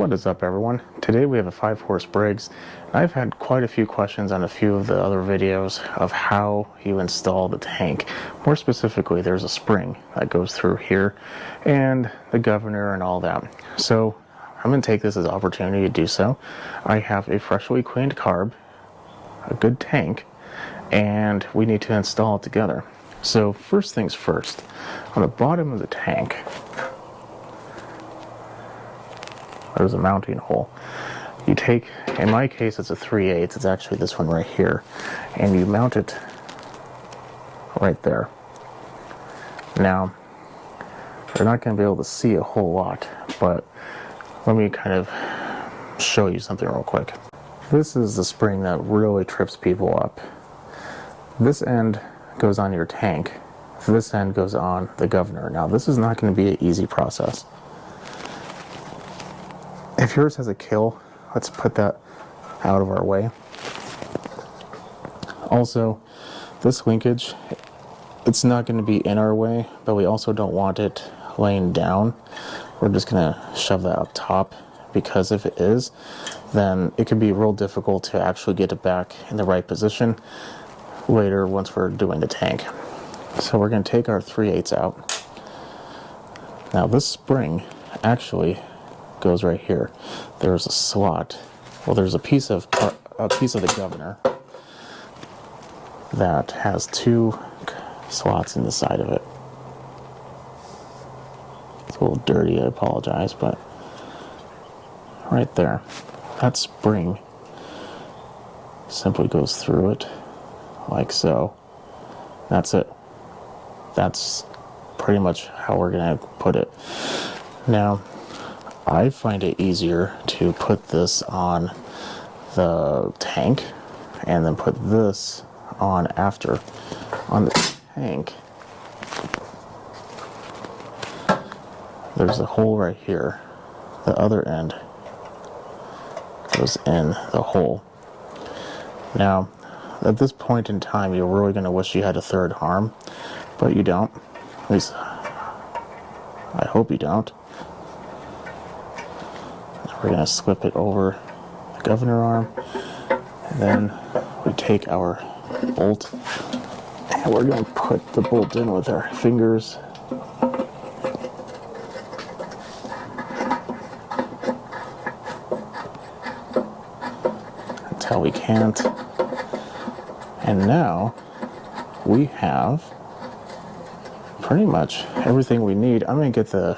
What is up, everyone? Today we have a 5-horse Briggs. I've had quite a few questions on a few of the other videos of how you install the tank. More specifically, there's a spring that goes through here and the governor and all that. So I'm going to take this as an opportunity to do so. I have a freshly cleaned carb, a good tank, and we need to install it together. So first things first, on the bottom of the tank, there's a mounting hole. You take, in my case it's a 3/8, it's actually this one right here, and you mount it right there. Now, you're not going to be able to see a whole lot, but let me kind of show you something real quick. This is the spring that really trips people up. This end goes on your tank, this end goes on the governor. Now this is not going to be an easy process. If yours has a kill, let's put that out of our way. Also, this linkage, it's not going to be in our way, but we also don't want it laying down. We're just going to shove that up top, because if it is, then it can be real difficult to actually get it back in the right position later once we're doing the tank. So we're going to take our 3/8 out. Now this spring actually goes right here. There's a slot. Well, there's a piece of the governor that has 2 slots in the side of it. It's a little dirty, I apologize, but right there, that spring simply goes through it like so. That's it. That's pretty much how we're gonna put it. Now, I find it easier to put this on the tank and then put this on after. On the tank, there's a hole right here. The other end goes in the hole. Now, at this point in time, you're really going to wish you had a third arm, but you don't. At least, I hope you don't. We're going to slip it over the governor arm, and then we take our bolt and we're going to put the bolt in with our fingers. Until we can't. And now we have pretty much everything we need. I'm going to get the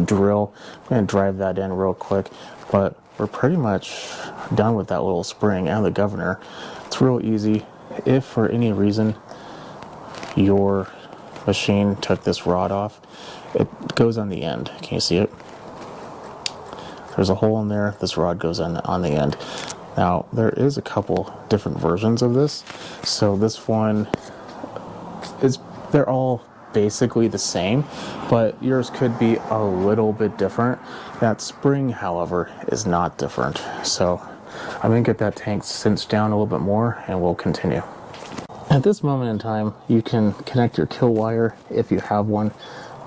drill. I'm going to drive that in real quick, but we're pretty much done with that little spring and the governor. It's real easy. If for any reason your machine took this rod off, it goes on the end. Can you see it? There's a hole in there. This rod goes on the end. Now, there is a couple different versions of this. So this one they're all basically the same, but yours could be a little bit different. That spring, however, is not different. So I'm going to get that tank cinched down a little bit more and we'll continue. At this moment in time, you can connect your kill wire if you have one.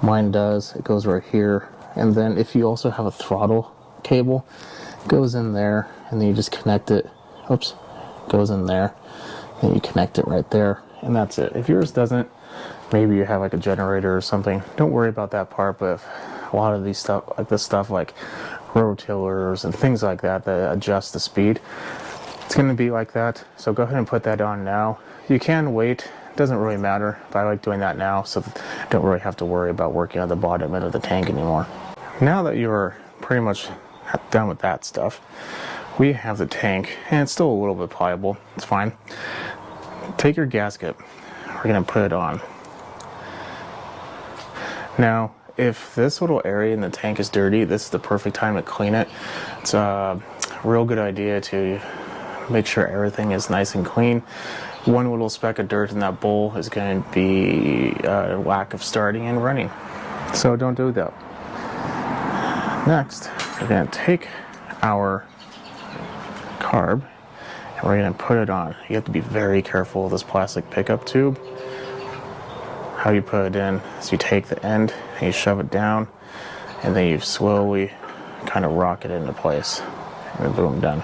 Mine does. It goes right here. And then if you also have a throttle cable, it goes in there, and then you just connect it. Oops, goes in there, and you connect it right there, and that's it. If yours doesn't, maybe you have like a generator or something, don't worry about that part. But a lot of these stuff, like rotillers and things like that adjust the speed, it's going to be like that. So go ahead and put that on now. You can wait, it doesn't really matter, but I like doing that now so don't really have to worry about working on the bottom end of the tank anymore. Now that you're pretty much done with that stuff, we have the tank, and it's still a little bit pliable. It's fine. Take your gasket. We're going to put it on. Now, if this little area in the tank is dirty, this is the perfect time to clean it. It's a real good idea to make sure everything is nice and clean. One little speck of dirt in that bowl is going to be a lack of starting and running. So don't do that. Next, we're going to take our carb and we're going to put it on. You have to be very careful with this plastic pickup tube. How you put it in is you take the end and you shove it down, and then you slowly kind of rock it into place. And boom, done.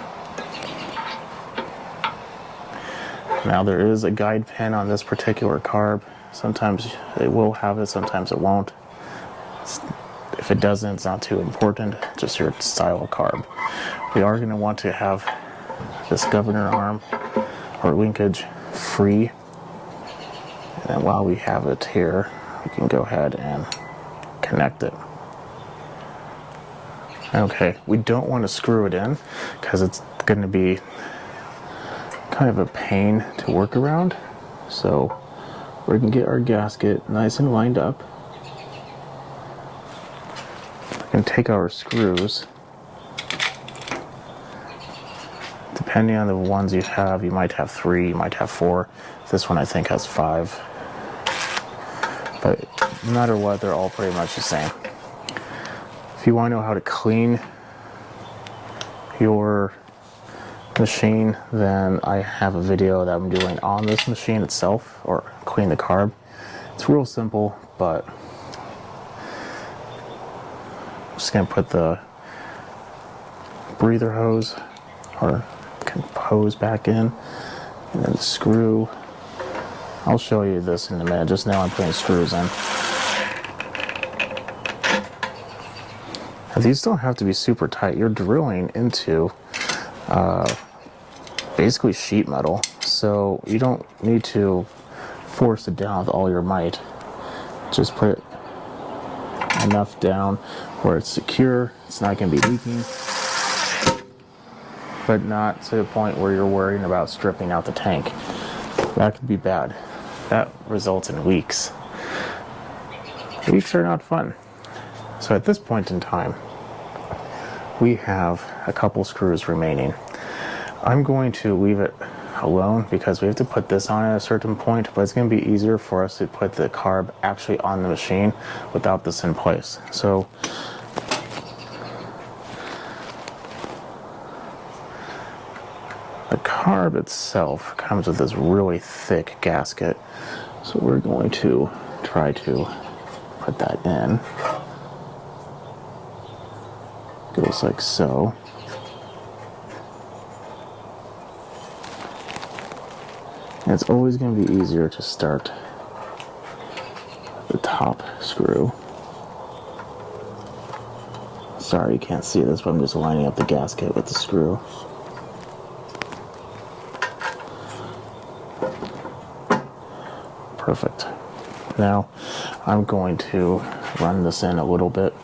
Now there is a guide pin on this particular carb. Sometimes it will have it, sometimes it won't. If it doesn't, it's not too important, just your style of carb. We are going to want to have this governor arm or linkage free. And while we have it here, we can go ahead and connect it. Okay, we don't want to screw it in because it's going to be kind of a pain to work around. So we're going to get our gasket nice and lined up. We can take our screws. Depending on the ones you have, you might have 3, you might have 4. This one I think has 5. But no matter what, they're all pretty much the same. If you want to know how to clean your machine, then I have a video that I'm doing on this machine itself, or clean the carb. It's real simple, but I'm just going to put the breather hose or hose back in, and then the screw. I'll show you this in a minute. Just now I'm putting screws in. Now, these don't have to be super tight. You're drilling into basically sheet metal, so you don't need to force it down with all your might. Just put enough down where it's secure, it's not going to be leaking, but not to the point where you're worrying about stripping out the tank. That could be bad. That results in leaks. Leaks are not fun. So at this point in time, we have a couple screws remaining. I'm going to leave it alone because we have to put this on at a certain point, but it's going to be easier for us to put the carb actually on the machine without this in place. So the carb itself comes with this really thick gasket, so we're going to try to put that in. Goes like so. And it's always going to be easier to start the top screw. Sorry you can't see this, but I'm just lining up the gasket with the screw. Perfect. Now I'm going to run this in a little bit.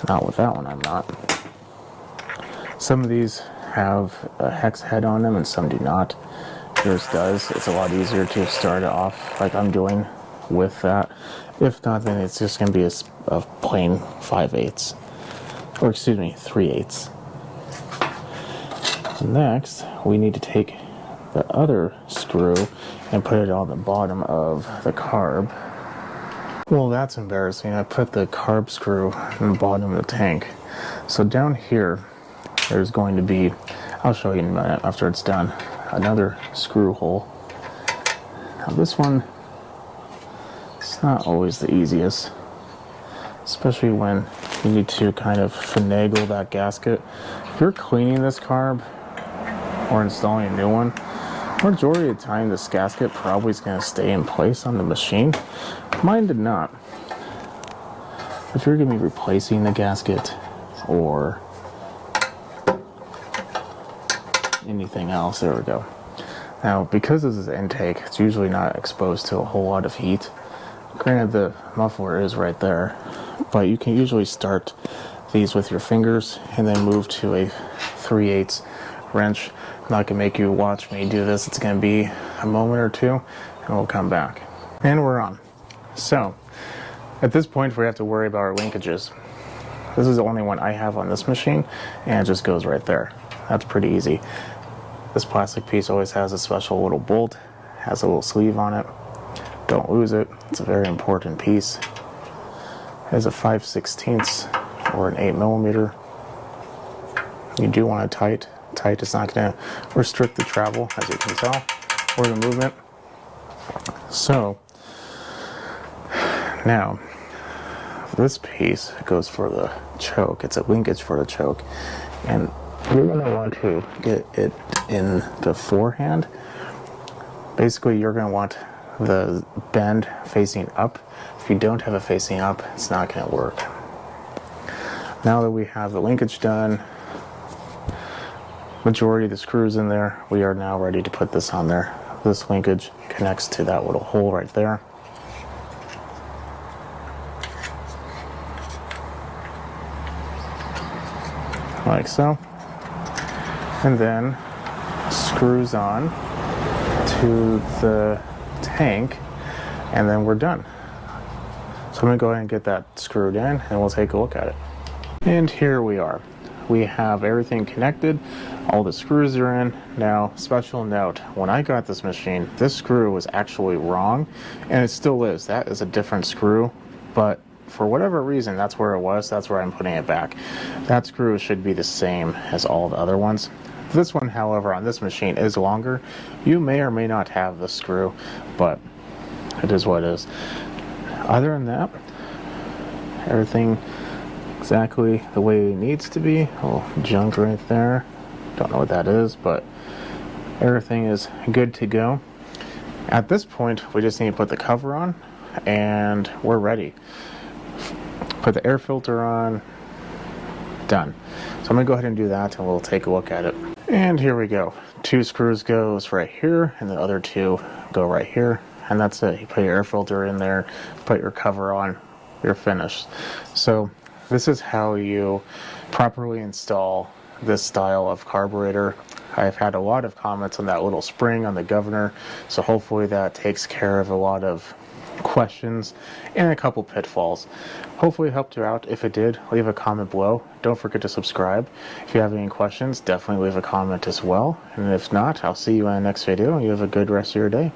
Not with that one, I'm not. Some of these have a hex head on them and some do not. Yours does. It's a lot easier to start it off like I'm doing with that. If not, then it's just going to be a plain 5/8, or excuse me, 3/8. Next, we need to take the other screw and put it on the bottom of the carb. Well, that's embarrassing. I put the carb screw in the bottom of the tank. So down here, there's going to be, I'll show you in a minute after it's done, another screw hole. Now this one, it's not always the easiest, especially when you need to kind of finagle that gasket. If you're cleaning this carb or installing a new one, majority of the time this gasket probably is going to stay in place on the machine. Mine did not. If you're going to be replacing the gasket or anything else, there we go. Now, because this is intake, it's usually not exposed to a whole lot of heat. Granted, the muffler is right there, but you can usually start these with your fingers and then move to a 3/8 wrench. I'm not going to make you watch me do this. It's going to be a moment or two, and we'll come back. And we're on. So, at this point, we have to worry about our linkages. This is the only one I have on this machine, and it just goes right there. That's pretty easy. This plastic piece always has a special little bolt, has a little sleeve on it. Don't lose it. It's a very important piece. It has a 5/16 or an 8mm. You do want it tight. Tight is not going to restrict the travel, as you can tell, or the movement. So, now, this piece goes for the choke. It's a linkage for the choke, and you're going to want to get it in beforehand. Basically, you're going to want the bend facing up. If you don't have it facing up, it's not going to work. Now that we have the linkage done, majority of the screws in there, we are now ready to put this on there. This linkage connects to that little hole right there. Like so. And then screws on to the tank, and then we're done. So I'm going to go ahead and get that screwed in, and we'll take a look at it. And here we are. We have everything connected. All the screws are in. Now, special note, when I got this machine, this screw was actually wrong, and it still is. That is a different screw, but for whatever reason, that's where it was. That's where I'm putting it back. That screw should be the same as all the other ones. This one, however, on this machine is longer. You may or may not have this screw, but it is what it is. Other than that, everything exactly the way it needs to be. A little junk right there. Don't know what that is, but everything is good to go. At this point, we just need to put the cover on, and we're ready. Put the air filter on. Done. So I'm going to go ahead and do that, and we'll take a look at it. And here we go. 2 screws goes right here, and the other 2 go right here, and that's it. You put your air filter in there, put your cover on, you're finished. So this is how you properly install this style of carburetor. I've had a lot of comments on that little spring on the governor, so hopefully that takes care of a lot of questions and a couple pitfalls. Hopefully it helped you out. If it did, leave a comment below. Don't forget to subscribe. If you have any questions, definitely leave a comment as well. And if not, I'll see you in the next video. You have a good rest of your day.